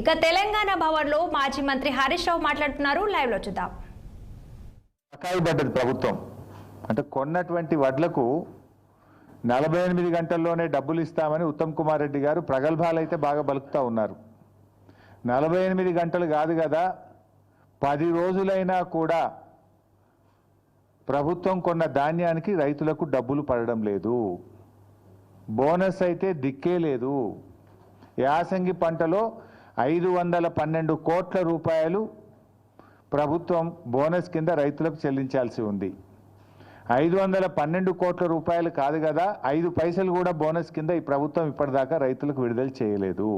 ఇక తెలంగాణ భవన్లో మాజీ మంత్రి హరీష్ రావు మాట్లాడుతున్నారు. లైవ్ లో చూద్దాం. బకాయి ప్రభుత్వం అంటే కొన్నటువంటి వడ్లకు 48 గంటల్లోనే డబ్బులు ఇస్తామని ఉత్తమ్ కుమార్ రెడ్డి గారు ప్రగల్భాలు అయితే బాగా బలుకుతా ఉన్నారు. 48 గంటలు కాదు కదా, 10 రోజులైనా కూడా ప్రభుత్వం కొన్న ధాన్యానికి రైతులకు డబ్బులు పడడం లేదు. బోనస్ అయితే దిక్కే లేదు. యాసంగి పంటలో 512 కోట్ల రూపాయలు ప్రభుత్వం బోనస్ కింద రైతులకు చెల్లించాల్సి ఉంది. 512 కోట్ల రూపాయలు కాదు కదా, 5 పైసలు కూడా బోనస్ కింద ఈ ప్రభుత్వం ఇప్పటిదాకా రైతులకు విడుదల చేయలేదు.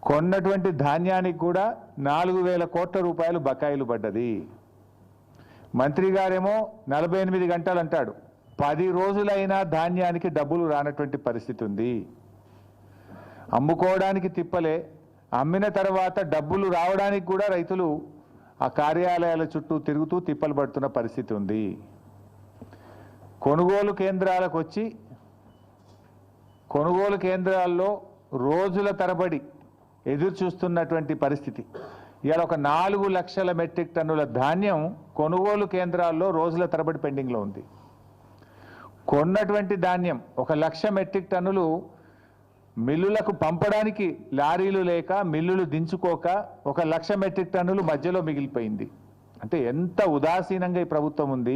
కొన్నటువంటి ధాన్యానికి కూడా 4000 కోట్ల రూపాయలు బకాయిలు పడ్డది. మంత్రి గారేమో 48 గంటలు అంటాడు, 10 రోజులైనా ధాన్యానికి డబ్బులు రానటువంటి పరిస్థితి ఉంది. అమ్ముకోవడానికి తిప్పలే, అమ్మిన తర్వాత డబ్బులు రావడానికి కూడా రైతులు ఆ కార్యాలయాల చుట్టూ తిరుగుతూ తిప్పలు పడుతున్న పరిస్థితి ఉంది. కొనుగోలు కేంద్రాలకు వచ్చి కొనుగోలు కేంద్రాల్లో రోజుల తరబడి ఎదురు చూస్తున్నటువంటి పరిస్థితి. ఇవాళ ఒక 4 లక్షల మెట్రిక్ టన్నుల ధాన్యం కొనుగోలు కేంద్రాల్లో రోజుల తరబడి పెండింగ్లో ఉంది. కొన్నటువంటి ధాన్యం 1 లక్ష మెట్రిక్ టన్నులు మిల్లులకు పంపడానికి లారీలు లేక, మిల్లులు దించుకోక 1 లక్ష మెట్రిక్ టన్నులు మధ్యలో మిగిలిపోయింది. అంటే ఎంత ఉదాసీనంగా ఈ ప్రభుత్వం ఉంది,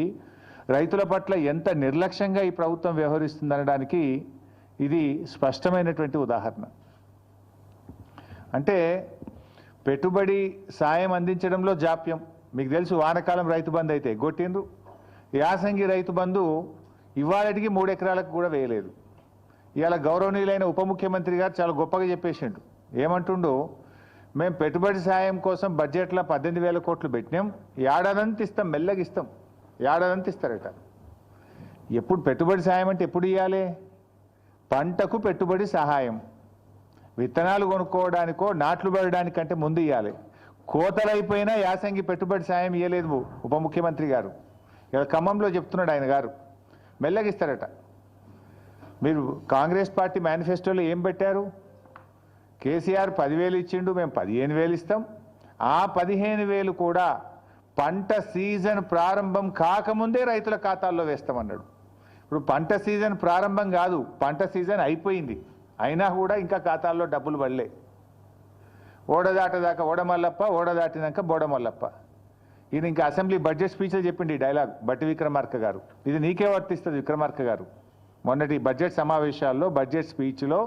రైతుల పట్ల ఎంత నిర్లక్ష్యంగా ఈ ప్రభుత్వం వ్యవహరిస్తుందనడానికి ఇది స్పష్టమైనటువంటి ఉదాహరణ. అంటే పెట్టుబడి సాయం అందించడంలో జాప్యం. మీకు తెలుసు, వానకాలం రైతు బంధు అయితే గొట్టిండ్రు, యాసంగి రైతు బంధు ఇవాళటికి 3 ఎకరాలకు కూడా వేయలేదు. ఇవాళ గౌరవనీయులైన ఉప ముఖ్యమంత్రి గారు చాలా గొప్పగా చెప్పేసిండు. ఏమంటుండో, మేము పెట్టుబడి సాయం కోసం బడ్జెట్లో 18,000 కోట్లు పెట్టినాం, ఏడాదంతా ఇస్తాం, మెల్లగా ఇస్తాం, ఏడాదంతా ఇస్తారట. ఎప్పుడు పెట్టుబడి సాయం అంటే ఎప్పుడు ఇవ్వాలి? పంటకు పెట్టుబడి సహాయం, విత్తనాలు కొనుక్కోవడానికో నాట్లు పడడానికంటే ముందు ఇవ్వాలి. కోతలైపోయినా యాసంగి పెట్టుబడి సాయం ఇవ్వలేదు ఉప ముఖ్యమంత్రి గారు. ఇలా ఖమ్మంలో చెప్తున్నాడు ఆయన గారు, మెల్లగా ఇస్తారట. మీరు కాంగ్రెస్ పార్టీ మేనిఫెస్టోలో ఏం పెట్టారు? కేసీఆర్ 10,000 ఇచ్చిండు, మేము 15,000 ఇస్తాం. ఆ 15,000 కూడా పంట సీజన్ ప్రారంభం కాకముందే రైతుల ఖాతాల్లో వేస్తామన్నాడు. ఇప్పుడు పంట సీజన్ ప్రారంభం కాదు, పంట సీజన్ అయిపోయింది, అయినా కూడా ఇంకా ఖాతాల్లో డబ్బులు పడలే. ఓడదాటదాకా ఓడమల్లప్ప, ఓడదాటినాక బోడమల్లప్ప. ఈయన ఇంకా అసెంబ్లీ బడ్జెట్ స్పీచ్లో చెప్పిండి ఈ డైలాగ్ బట్టి విక్రమార్క గారు. ఇది నీకే వర్తిస్తుంది విక్రమార్క గారు. మొన్నటి బడ్జెట్ సమావేశాల్లో బడ్జెట్ స్పీచ్లో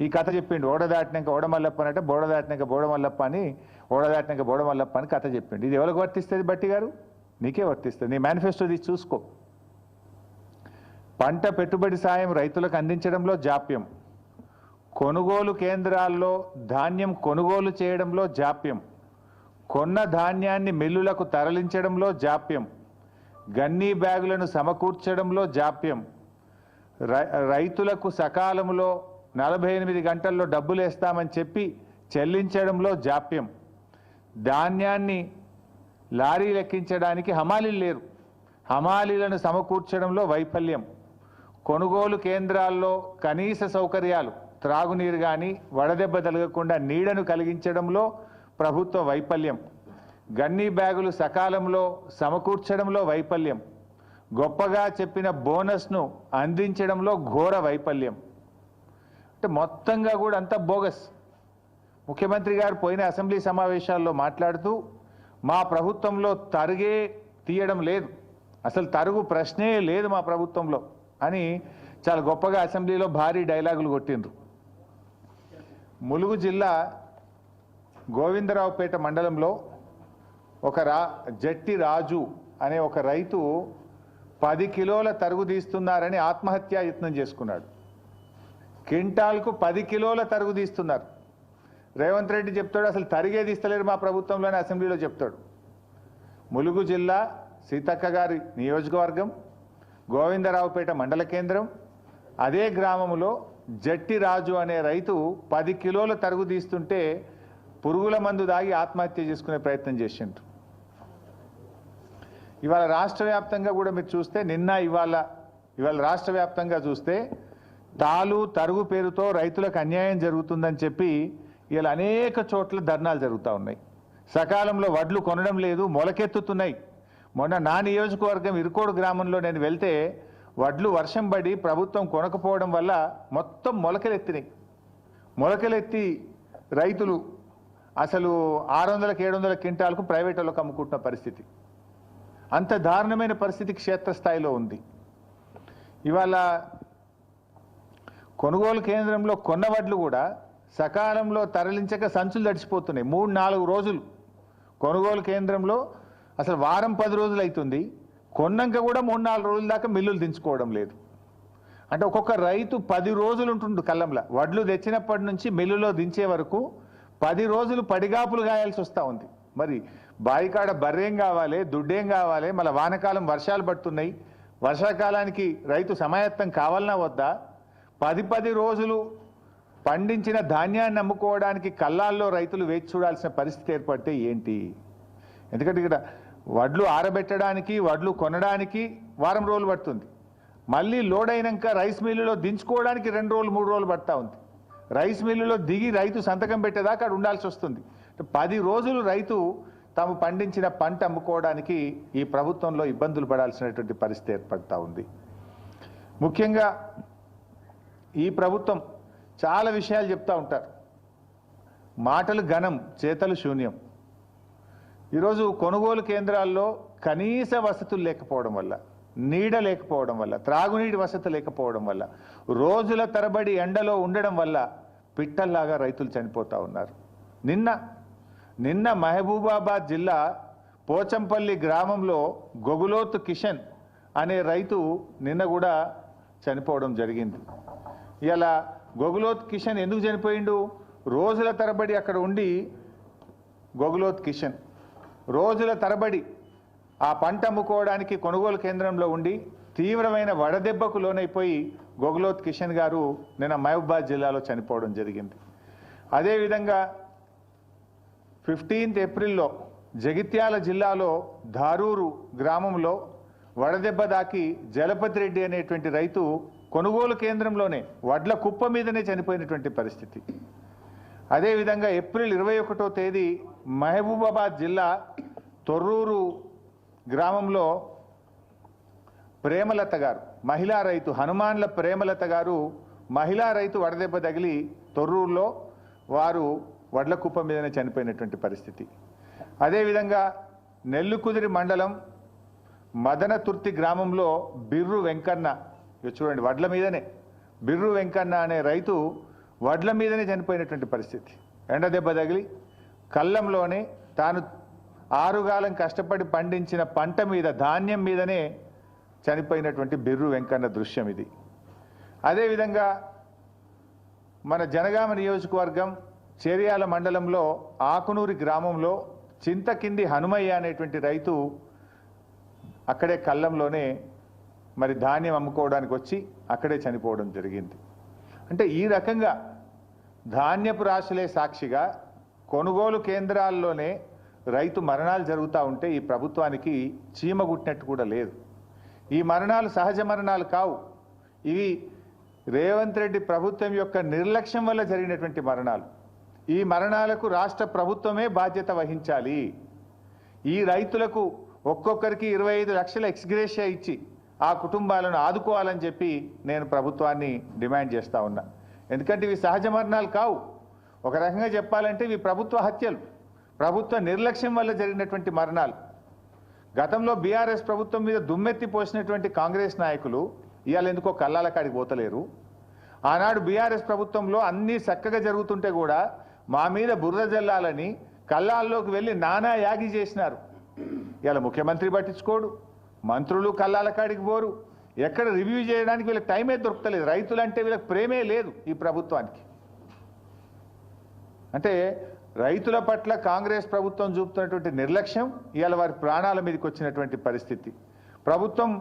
ఈ కథ చెప్పిండు. ఓడదాటినాక ఓడమల్లప్ప అంటే బోడదాటినాక బోడమల్లప్ప అని, ఓడదాటినాక బోడమల్లప్ప అని కథ చెప్పిండు. ఇది ఎవరికి వర్తిస్తుంది బట్టి గారు? నీకే వర్తిస్తుంది. నీ మేనిఫెస్టో తీసి చూసుకో. పంట పెట్టుబడి సాయం రైతులకు అందించడంలో జాప్యం, కొనుగోలు కేంద్రాల్లో ధాన్యం కొనుగోలు చేయడంలో జాప్యం, కొన్న ధాన్యాన్ని మిల్లులకు తరలించడంలో జాప్యం, గన్నీ బ్యాగులను సమకూర్చడంలో జాప్యం, రైతులకు సకాలంలో 48 గంటల్లో డబ్బులు వేస్తామని చెప్పి చెల్లించడంలో జాప్యం, ధాన్యాన్ని లారీలు ఎక్కించడానికి హమాలీలు లేరు, హమాలీలను సమకూర్చడంలో వైఫల్యం, కొనుగోలు కేంద్రాల్లో కనీస సౌకర్యాలు, త్రాగునీరు కానీ వడదెబ్బ తగలకుండా నీడను కలిగించడంలో ప్రభుత్వ వైఫల్యం, గన్నీ బ్యాగులు సకాలంలో సమకూర్చడంలో వైఫల్యం, గొప్పగా చెప్పిన బోనస్ను అందించడంలో ఘోర వైఫల్యం. అంటే మొత్తంగా కూడా అంతా బోగస్. ముఖ్యమంత్రి గారు పోయిన అసెంబ్లీ సమావేశాల్లో మాట్లాడుతూ, మా ప్రభుత్వంలో తరుగే తీయడం లేదు, అసలు తరుగు ప్రశ్నే లేదు మా ప్రభుత్వంలో అని చాలా గొప్పగా అసెంబ్లీలో భారీ డైలాగులు కొట్టిండ్రు. ములుగు జిల్లా గోవిందరావుపేట మండలంలో ఒక జట్టి రాజు అనే ఒక రైతు 10 కిలోల తరుగు తీస్తున్నారని ఆత్మహత్యా యత్నం చేసుకున్నాడు. క్వింటాల్కు 10 కిలోల తరుగు తీస్తున్నారు. రేవంత్ రెడ్డి చెప్తాడు, అసలు తరిగే తీస్తలేరు మా ప్రభుత్వంలోనే అసెంబ్లీలో చెప్తాడు. ములుగు జిల్లా సీతక్క గారి నియోజకవర్గం గోవిందరావుపేట మండల కేంద్రం, అదే గ్రామంలో జట్టి రాజు అనే రైతు 10 కిలోల తరుగు తీస్తుంటే పురుగుల మందు దాగి ఆత్మహత్య చేసుకునే ప్రయత్నం చేసిండ్రు. ఇవాళ రాష్ట్ర వ్యాప్తంగా కూడా మీరు చూస్తే, నిన్న ఇవాళ రాష్ట్ర వ్యాప్తంగా చూస్తే తాలు తరుగు పేరుతో రైతులకు అన్యాయం జరుగుతుందని చెప్పి ఇలా అనేక చోట్ల ధర్నాలు జరుగుతూ ఉన్నాయి. సకాలంలో వడ్లు కొనడం లేదు, మొలకెత్తుతున్నాయి. మొన్న నా నియోజకవర్గం ఇరుకోడు గ్రామంలో నేను వెళ్తే వడ్లు వర్షం పడి ప్రభుత్వం కొనకపోవడం వల్ల మొత్తం మొలకలెత్తినాయి. మొలకలెత్తి రైతులు అసలు 600-700 క్వింటాలకు ప్రైవేట్ వాళ్ళకు అమ్ముకుంటున్న పరిస్థితి. అంత దారుణమైన పరిస్థితి క్షేత్రస్థాయిలో ఉంది. ఇవాళ కొనుగోలు కేంద్రంలో కొన్న వడ్లు కూడా సకాలంలో తరలించక సంచులు తడిచిపోతున్నాయి. 3-4 రోజులు కొనుగోలు కేంద్రంలో అసలు వారం 10 రోజులు అవుతుంది. కొన్నాక కూడా 3-4 రోజుల దాకా మిల్లులు దించుకోవడం లేదు. అంటే ఒక్కొక్క రైతు 10 రోజులు ఉంటుండు కళ్ళంలో. వడ్లు తెచ్చినప్పటి నుంచి మిల్లులో దించే వరకు 10 రోజులు పడిగాపులు గాయాల్సి వస్తూ ఉంది. మరి బాయికాడ బర్రేం కావాలి, దుడ్డేం కావాలి, మళ్ళీ వానకాలం వర్షాలు పడుతున్నాయి. వర్షాకాలానికి రైతు సమాయత్తం కావాలన్నా వద్దా? 10 రోజులు పండించిన ధాన్యాన్ని అమ్ముకోవడానికి కళ్ళాల్లో రైతులు వేచి చూడాల్సిన పరిస్థితి ఏర్పడితే ఏంటి? ఎందుకంటే ఇక్కడ వడ్లు ఆరబెట్టడానికి, వడ్లు కొనడానికి వారం రోజులు పడుతుంది. మళ్ళీ లోడ్ అయినాక రైస్ మిల్లులో దించుకోవడానికి 2 రోజులు 3 రోజులు పడతా ఉంది. రైస్ మిల్లులో దిగి రైతు సంతకం పెట్టేదాకా అక్కడ ఉండాల్సి వస్తుంది. 10 రోజులు రైతు తాము పండించిన పంట అమ్ముకోవడానికి ఈ ప్రభుత్వంలో ఇబ్బందులు పడాల్సినటువంటి పరిస్థితి ఏర్పడతా ఉంది. ముఖ్యంగా ఈ ప్రభుత్వం చాలా విషయాలు చెప్తూ ఉంటారు. మాటలు ఘనం, చేతలు శూన్యం. ఈరోజు కొనుగోలు కేంద్రాల్లో కనీస వసతులు లేకపోవడం వల్ల, నీడ లేకపోవడం వల్ల, త్రాగునీటి వసతి లేకపోవడం వల్ల, రోజుల తరబడి ఎండలో ఉండడం వల్ల పిట్టల్లాగా రైతులు చనిపోతూ ఉన్నారు. నిన్న మహబూబాబాద్ జిల్లా పోచంపల్లి గ్రామంలో గొగులోతు కిషన్ అనే రైతు నిన్న కూడా చనిపోవడం జరిగింది. ఇలా గొగులోత్ కిషన్ ఎందుకు చనిపోయిండు? రోజుల తరబడి అక్కడ ఉండి గొగులోత్ కిషన్ రోజుల తరబడి ఆ పంట అమ్ముకోవడానికి కొనుగోలు కేంద్రంలో ఉండి తీవ్రమైన వడదెబ్బకు లోనైపోయి గొగులోత్ కిషన్ గారు నిన్న మహబూబాబాద్ జిల్లాలో చనిపోవడం జరిగింది. అదేవిధంగా 15th ఏప్రిల్లో జగిత్యాల జిల్లాలో ధారూరు గ్రామంలో వడదెబ్బ దాకి జలపతి రెడ్డి అనేటువంటి రైతు కొనుగోలు కేంద్రంలోనే వడ్ల కుప్ప మీదనే చనిపోయినటువంటి పరిస్థితి. అదేవిధంగా ఏప్రిల్ 21వ తేదీ మహబూబాబాద్ జిల్లా తొర్రూరు గ్రామంలో ప్రేమలత గారు, మహిళా రైతు, హనుమాన్ల ప్రేమలత గారు మహిళా రైతు వడదెబ్బ తగిలి తొర్రూరులో వారు వడ్ల కుప్ప మీదనే చనిపోయినటువంటి పరిస్థితి. అదేవిధంగా నెల్లుకుదిరి మండలం మదనతుర్తి గ్రామంలో బిర్రు వెంకన్న, చూడండి వడ్ల మీదనే బిర్రు వెంకన్న అనే రైతు వడ్ల మీదనే చనిపోయినటువంటి పరిస్థితి. ఎండ దెబ్బ తగిలి కళ్ళంలోనే తాను ఆరుగాలం కష్టపడి పండించిన పంట మీద, ధాన్యం మీదనే చనిపోయినటువంటి బిర్రు వెంకన్న దృశ్యం ఇది. అదేవిధంగా మన జనగామ నియోజకవర్గం చేర్యాల మండలంలో ఆకునూరి గ్రామంలో చింతకింది హనుమయ్య అనేటువంటి రైతు అక్కడే కళ్ళంలోనే మరి ధాన్యం అమ్ముకోవడానికి వచ్చి అక్కడే చనిపోవడం జరిగింది. అంటే ఈ రకంగా ధాన్యపు రాశులే సాక్షిగా కొనుగోలు కేంద్రాల్లోనే రైతు మరణాలు జరుగుతూ ఉంటే ఈ ప్రభుత్వానికి చీమ గుట్టినట్టు కూడా లేదు. ఈ మరణాలు సహజ మరణాలు కావు. ఇవి రేవంత్ రెడ్డి ప్రభుత్వం యొక్క నిర్లక్ష్యం వల్ల జరిగినటువంటి మరణాలు. ఈ మరణాలకు రాష్ట్ర ప్రభుత్వమే బాధ్యత వహించాలి. ఈ రైతులకు ఒక్కొక్కరికి 25 లక్షల ఎక్స్గ్రేషియా ఇచ్చి ఆ కుటుంబాలను ఆదుకోవాలని చెప్పి నేను ప్రభుత్వాన్ని డిమాండ్ చేస్తూ ఉన్నా. ఎందుకంటే ఇవి సహజ మరణాలు కావు. ఒక రకంగా చెప్పాలంటే ఇవి ప్రభుత్వ హత్యలు, ప్రభుత్వ నిర్లక్ష్యం వల్ల జరిగినటువంటి మరణాలు. గతంలో బీఆర్ఎస్ ప్రభుత్వం మీద దుమ్మెత్తి పోసినటువంటి కాంగ్రెస్ నాయకులు ఇవాళ ఎందుకో కళ్ళాల కాడికి పోతలేరు. ఆనాడు బీఆర్ఎస్ ప్రభుత్వంలో అన్నీ చక్కగా జరుగుతుంటే కూడా మా మీద బురద జల్లాలని కళ్ళాల్లోకి వెళ్ళి నానా యాగి చేసినారు. ఇవాళ ముఖ్యమంత్రి పట్టించుకోడు, మంత్రులు కళ్ళాల కాడికి పోరు, ఎక్కడ రివ్యూ చేయడానికి వీళ్ళకి టైమే దొరకలేదు. రైతులంటే వీళ్ళకి ప్రేమే లేదు ఈ ప్రభుత్వానికి. అంటే రైతుల పట్ల కాంగ్రెస్ ప్రభుత్వం చూపుతున్నటువంటి నిర్లక్ష్యం ఇవాళ వారి ప్రాణాల మీదకి వచ్చినటువంటి పరిస్థితి. ప్రభుత్వం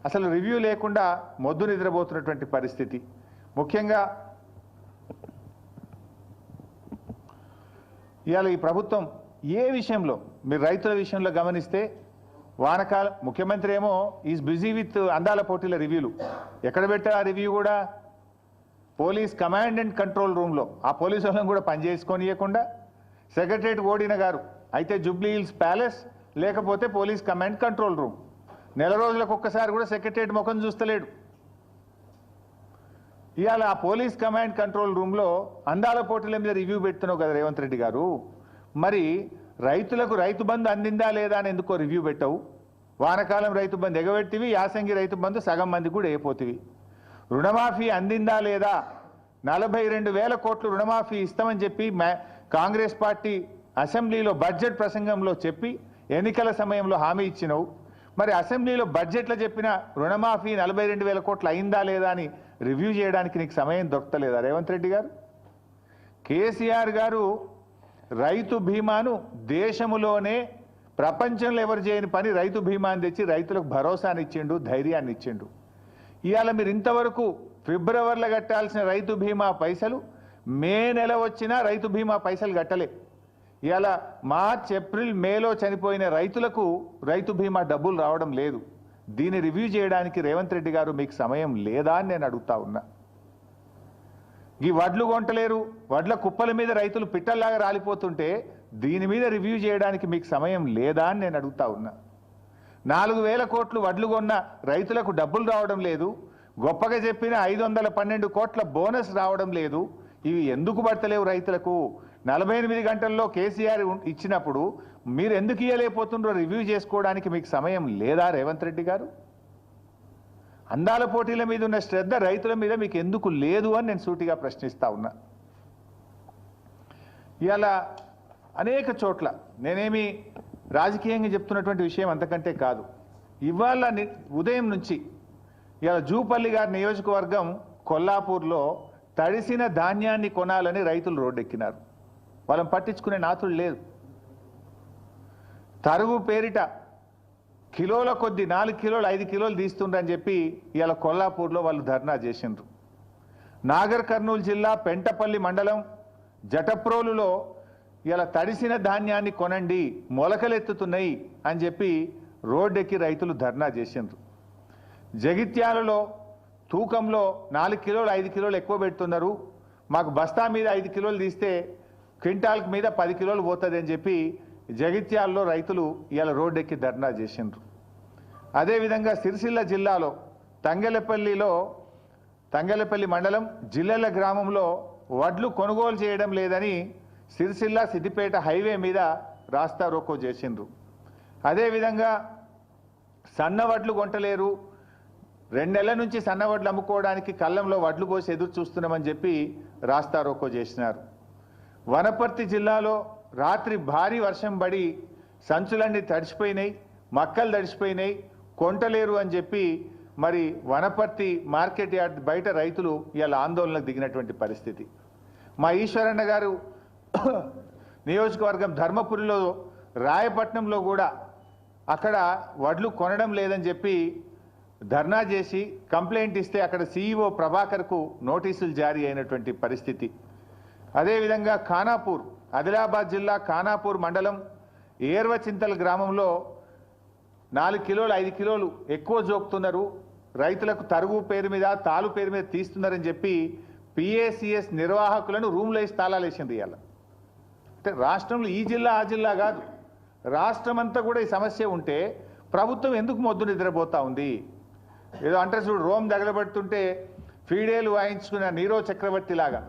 అసలు రివ్యూ లేకుండా మొద్దు నిద్రపోతున్నటువంటి పరిస్థితి. ముఖ్యంగా ఇవాళ ఈ ప్రభుత్వం ఏ విషయంలో మీరు రైతుల విషయంలో గమనిస్తే వానకాలం ముఖ్యమంత్రి ఏమో ఈజ్ బిజీ విత్ అందాల పోటీల రివ్యూలు. ఎక్కడ పెట్టా ఆ రివ్యూ కూడా పోలీస్ కమాండ్ అండ్ కంట్రోల్ రూమ్లో ఆ పోలీసు వాళ్ళని కూడా పనిచేసుకొనియకుండా సెక్రటరేట్ ఓడిన గారు అయితే జూబ్లీ హిల్స్ ప్యాలెస్ లేకపోతే పోలీస్ కమాండ్ కంట్రోల్ రూమ్ నెల రోజులకు ఒక్కసారి కూడా సెక్రటరేట్ ముఖం చూస్తలేడు. ఇవాళ ఆ పోలీస్ కమాండ్ కంట్రోల్ రూమ్లో అందాల పోటీల మీద రివ్యూ పెడుతున్నావు కదా రేవంత్ రెడ్డి గారు, మరి రైతులకు రైతు బంధు అందిందా లేదా అని ఎందుకో రివ్యూ పెట్టవు? వానకాలం రైతు బంధు ఎగబెట్టివి, యాసంగి రైతు బంధు సగం మంది కూడా అయిపోతివి. రుణమాఫీ అందిందా లేదా? 42,000 కోట్లు రుణమాఫీ ఇస్తామని చెప్పి కాంగ్రెస్ పార్టీ అసెంబ్లీలో బడ్జెట్ ప్రసంగంలో చెప్పి ఎన్నికల సమయంలో హామీ ఇచ్చినవు. మరి అసెంబ్లీలో బడ్జెట్లో చెప్పిన రుణమాఫీ 42,000 కోట్లు అయిందా లేదా అని రివ్యూ చేయడానికి నీకు సమయం దొరకలేదా రేవంత్ రెడ్డి గారు? కేసీఆర్ గారు రైతు బీమాను దేశములోనే ప్రపంచంలో ఎవరు చేయని పని రైతు బీమాని తెచ్చి రైతులకు భరోసాని ఇచ్చిండు, ధైర్యాన్ని ఇచ్చిండు. ఇవాళ మీరు ఇంతవరకు ఫిబ్రవరిలో కట్టాల్సిన రైతు బీమా పైసలు మే నెల వచ్చినా రైతు బీమా పైసలు కట్టలే. ఇవాళ మార్చ్ ఏప్రిల్ మేలో చనిపోయిన రైతులకు రైతు బీమా డబ్బులు రావడం లేదు. దీన్ని రివ్యూ చేయడానికి రేవంత్ రెడ్డి గారు మీకు సమయం లేదా అని నేను అడుగుతా ఉన్నా. ఈ వడ్లు కొంటలేరు, వడ్ల కుప్పల మీద రైతులు పిట్టల్లాగా రాలిపోతుంటే దీని మీద రివ్యూ చేయడానికి మీకు సమయం లేదా అని నేను అడుగుతా ఉన్నా. 4,000 కోట్లు వడ్లు కొన్న రైతులకు డబ్బులు రావడం లేదు, గొప్పగా చెప్పిన 512 కోట్ల బోనస్ రావడం లేదు. ఇవి ఎందుకు పడతలేవు రైతులకు? 48 గంటల్లో కేసీఆర్ ఇచ్చినప్పుడు మీరు ఎందుకు ఇయ్యలేకపోతుండ్రో రివ్యూ చేసుకోవడానికి మీకు సమయం లేదా రేవంత్ రెడ్డి గారు? అందాల పోటీల మీద ఉన్న శ్రద్ధ రైతుల మీద మీకు ఎందుకు లేదు అని నేను సూటిగా ప్రశ్నిస్తా ఉన్నా. ఇవాళ అనేక చోట్ల నేనేమి రాజకీయంగా చెప్తున్నటువంటి విషయం అంతకంటే కాదు. ఇవాళ ఉదయం నుంచి ఇవాళ జూపల్లి గారి నియోజకవర్గం కొల్లాపూర్లో తడిసిన ధాన్యాన్ని కొనాలని రైతులు రోడ్డెక్కినారు. వాళ్ళని పట్టించుకునే నాతులు లేదు. తరుగు పేరిట కిలోల కొద్ది 4 కిలోలు 5 కిలోలు తీస్తుండ్రని చెప్పి ఇవాళ కొల్లాపూర్లో వాళ్ళు ధర్నా చేసిండ్రు. నాగర్ కర్నూలు జిల్లా పెంటపల్లి మండలం జటప్రోలులో ఇలా తడిసిన ధాన్యాన్ని కొనండి, మొలకలెత్తుతున్నాయి అని చెప్పి రోడ్డెక్కి రైతులు ధర్నా చేసిండ్రు. జగిత్యాలలో తూకంలో 4 కిలోలు 5 కిలోలు ఎక్కువ పెడుతున్నారు, మాకు బస్తా మీద 5 కిలోలు తీస్తే క్వింటాల్కి మీద 10 కిలోలు పోతుంది అని చెప్పి జగిత్యాలలో రైతులు ఇలా రోడ్డెక్కి ధర్నా చేసిండ్రు. అదేవిధంగా సిరిసిల్ల జిల్లాలో తంగెలపల్లి మండలం జిల్లెల గ్రామంలో వడ్లు కొనుగోలు చేయడం లేదని సిరిసిల్ల సిద్దిపేట హైవే మీద రాస్తా రోకో చేసిండ్రు. అదేవిధంగా సన్నవడ్లు కొంటలేరు, 2 నెలల నుంచి సన్నవడ్లు అమ్ముకోవడానికి కళ్ళంలో వడ్లు పోసి ఎదురు చూస్తున్నామని చెప్పి రాస్తా రోకో చేసినారు. వనపర్తి జిల్లాలో రాత్రి భారీ వర్షం పడి సంచులన్నీ తడిసిపోయినాయి, మక్కలు తడిసిపోయినాయి, కొంటలేరు అని చెప్పి మరి వనపర్తి మార్కెట్ యార్డ్ బయట రైతులు ఇవాళ ఆందోళనకు దిగినటువంటి పరిస్థితి. మా ఈశ్వరన్న గారు నియోజకవర్గం ధర్మపురిలో రాయపట్నంలో కూడా అక్కడ వడ్లు కొనడం లేదని చెప్పి ధర్నా చేసి కంప్లైంట్ ఇస్తే అక్కడ సీఈఓ ప్రభాకర్కు నోటీసులు జారీ అయినటువంటి పరిస్థితి. అదేవిధంగా ఖానాపూర్ ఆదిలాబాద్ జిల్లా ఖానాపూర్ మండలం ఏర్వచింతల గ్రామంలో 4 కిలోలు 5 కిలోలు ఎక్కువ జోకుతున్నారు, రైతులకు తరుగు పేరు మీద తాలు పేరు మీద తీస్తున్నారని చెప్పి పిఏసిఎస్ నిర్వాహకులను రూమ్లో వేసి తాళాలు వేసింది. ఇవాళ అంటే రాష్ట్రంలో ఈ జిల్లా ఆ జిల్లా కాదు, రాష్ట్రం అంతా కూడా ఈ సమస్య ఉంటే ప్రభుత్వం ఎందుకు మొద్దు నిద్రపోతా ఉంది? ఏదో అంటే చూడు, రోమ్ తగలబెడుతుంటే ఫీడేలు వాయించుకున్న నీరో చక్రవర్తి లాగా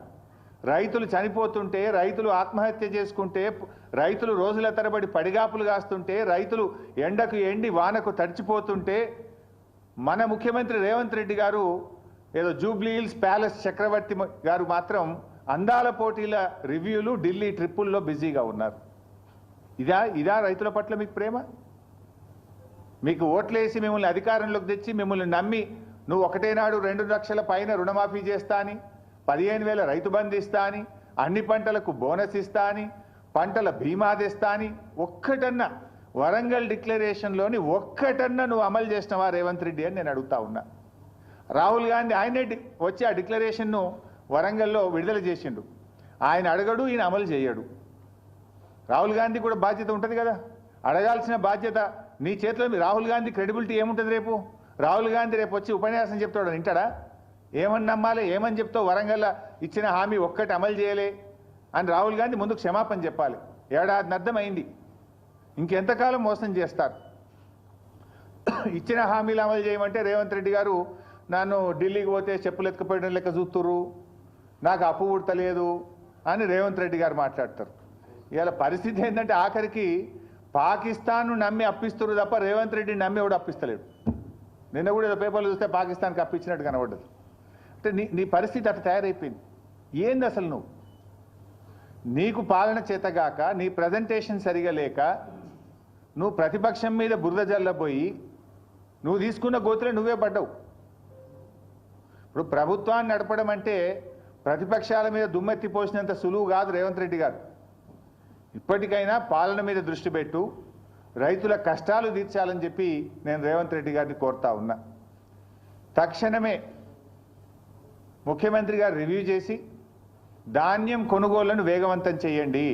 రైతులు చనిపోతుంటే, రైతులు ఆత్మహత్య చేసుకుంటే, రైతులు రోజుల తరబడి పడిగాపులు కాస్తుంటే, రైతులు ఎండకు ఎండి వానకు తడిచిపోతుంటే మన ముఖ్యమంత్రి రేవంత్ రెడ్డి గారు ఏదో జూబ్లీ హిల్స్ ప్యాలెస్ చక్రవర్తి గారు మాత్రం అందాల పోటీల రివ్యూలు ఢిల్లీ ట్రిప్పుల్లో బిజీగా ఉన్నారు. ఇదా రైతుల పట్ల మీకు ప్రేమ? మీకు ఓట్లేసి మిమ్మల్ని అధికారంలోకి తెచ్చి మిమ్మల్ని నమ్మి నువ్వు ఒకటేనాడు 2 లక్షల పైన రుణమాఫీ చేస్తా అని, 15,000 రైతు బంధు ఇస్తా అని, అన్ని పంటలకు బోనస్ ఇస్తా అని, పంటల బీమా తెస్తా అని ఒక్కటన్నా వరంగల్ డిక్లరేషన్లోని ఒక్కటన్నా నువ్వు అమలు చేసినవా రేవంత్ రెడ్డి అని నేను అడుగుతా ఉన్నా. రాహుల్ గాంధీ ఆయనే వచ్చి ఆ డిక్లరేషన్ను వరంగల్లో విడుదల చేసిండు. ఆయన అడగడు, ఈయన అమలు చేయడు. రాహుల్ గాంధీ కూడా బాధ్యత ఉంటుంది కదా, అడగాల్సిన బాధ్యత నీ చేతిలో. రాహుల్ గాంధీ క్రెడిబిలిటీ ఏముంటుంది? రేపు రాహుల్ గాంధీ రేపు వచ్చి ఉపన్యాసం చెప్తాడు, వింటాడా? ఏమని నమ్మాలి? ఏమని చెప్తావు? వరంగల్ ఇచ్చిన హామీ ఒక్కటి అమలు చేయలే అని రాహుల్ గాంధీ ముందుకు క్షమాపణ చెప్పాలి. ఏడాది అర్థమైంది, ఇంకెంతకాలం మోసం చేస్తారు? ఇచ్చిన హామీలు అమలు చేయమంటే రేవంత్ రెడ్డి గారు నన్ను ఢిల్లీకి పోతే చెప్పులు ఎత్తుకుపోయడం లెక్క చూస్తుర్రు, నాకు అప్పు పుడతలేదు అని రేవంత్ రెడ్డి గారు మాట్లాడతారు. ఇవాళ పరిస్థితి ఏంటంటే ఆఖరికి పాకిస్తాన్ను నమ్మి అప్పిస్తున్నారు తప్ప రేవంత్ రెడ్డిని నమ్మి ఎవడు అప్పిస్తలేడు. నిన్న కూడా ఏదో పేపర్లు చూస్తే పాకిస్తాన్కి అప్పించినట్టు కనబడ్డది. అంటే నీ పరిస్థితి అట్లా తయారైపోయింది. ఏంది అసలు నువ్వు? నీకు పాలన చేతగాక, నీ ప్రజెంటేషన్ సరిగా లేక, నువ్వు ప్రతిపక్షం మీద బురద జల్లబోయి నువ్వు తీసుకున్న గోతులే నువ్వే పడ్డావు. ఇప్పుడు ప్రభుత్వాన్ని నడపడం అంటే ప్రతిపక్షాల మీద దుమ్మెత్తి పోసినంత సులువు కాదు రేవంత్ రెడ్డి గారు. ఇప్పటికైనా పాలన మీద దృష్టి పెట్టు, రైతుల కష్టాలు తీర్చాలని చెప్పి నేను రేవంత్ రెడ్డి గారిని కోరుతా ఉన్నా. తక్షణమే ముఖ్యమంత్రి గారు రివ్యూ చేసి ధాన్యం కొనుగోళ్లను వేగవంతం చేయండి.